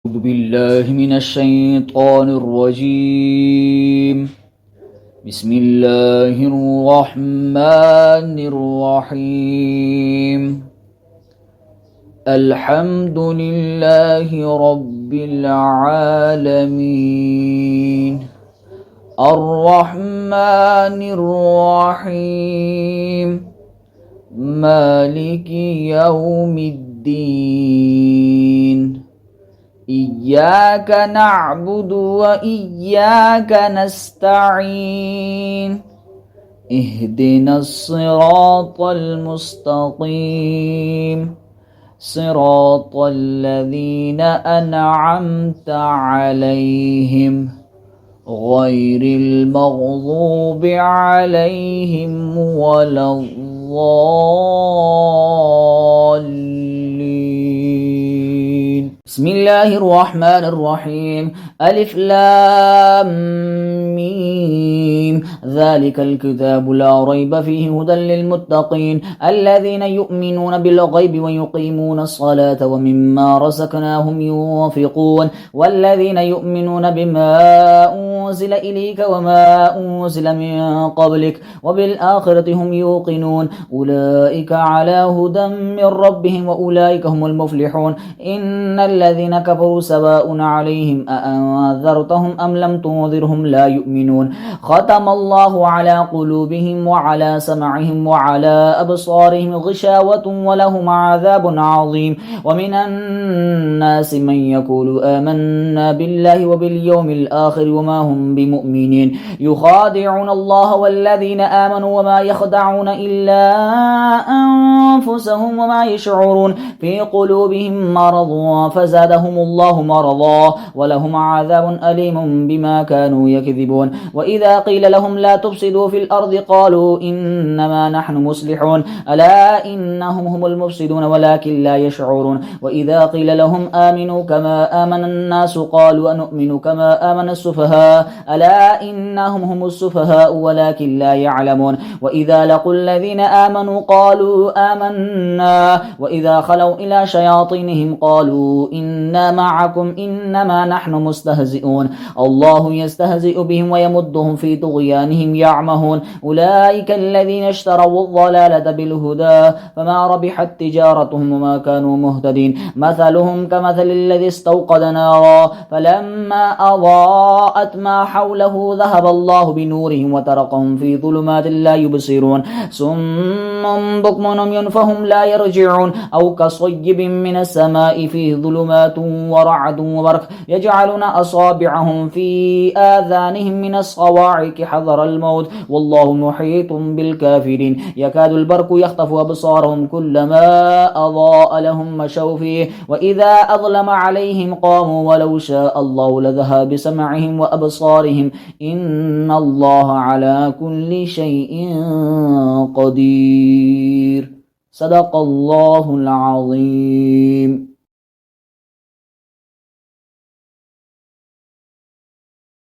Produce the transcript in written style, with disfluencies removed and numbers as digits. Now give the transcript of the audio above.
أعوذ بالله من الشيطان الرجيم. بسم الله الرحمن الرحيم. الحمد لله رب العالمين الرحمن الرحيم مالك يوم الدين إياك نعبد وإياك نستعين اهدنا الصراط المستقيم صراط الذين أنعمت عليهم غير المغضوب عليهم ولا الضالين. بسم الله الرحمن الرحيم. ألف لام ميم ذلك الكتاب لا ريب فيه هدى للمتقين الذين يؤمنون بالغيب ويقيمون الصلاة ومما رزقناهم ينفقون والذين يؤمنون بما أنزل إليك وما أنزل من قبلك وبالآخرة هم يوقنون أولئك على هدى من ربهم وأولئك هم المفلحون. إن الذين كفروا سواء عليهم أأنذرتهم أم لم تنذرهم لا يؤمنون. ختم الله على قلوبهم وعلى سمعهم وعلى أبصارهم غشاوة ولهم عذاب عظيم. ومن الناس من يقول آمنا بالله وباليوم الآخر وما هم بمؤمنين يخادعون الله والذين آمنوا وما يخدعون إلا أنفسهم وما يشعرون في قلوبهم مرض فزادهم الله مرضا ولهم عذاب أليم بما كانوا يكذبون. وإذا قيل لهم لا تفسدوا في الأرض قالوا إنما نحن مصلحون ألا إنهم هم المفسدون ولكن لا يشعرون. وإذا قيل لهم آمنوا كما آمن الناس قالوا أنؤمن كما آمن السفهاء ألا إنهم هم السفهاء ولكن لا يعلمون. وإذا لقوا الذين آمنوا قالوا آمنا وإذا خلوا إلى شياطينهم قالوا إنا معكم إنما نحن مستهزئون الله يستهزئ بهم ويمدهم في طغيانهم يعمهون. أولئك الذين اشتروا الضلالة بالهدى فما ربحت تجارتهم وما كانوا مهتدين. مثلهم كمثل الذي استوقد نارا فلما أضاءت ما حوله ذهب الله بنورهم وتركهم في ظلمات لا يبصرون صم بكم عمي فهم لا يرجعون. أو كصيب من السماء فيه ظلمات ورعد وبرق يجعلون أصابعهم في آذانهم من الصواعق حذر الموت والله محيط بالكافرين. يكاد البرق يخطف أبصارهم كلما أضاء لهم مشوا فيه وإذا أظلم عليهم قاموا ولو شاء الله لذهب بسمعهم وأبصارهم إن الله على كل شيء قدير. صدق الله العظيم.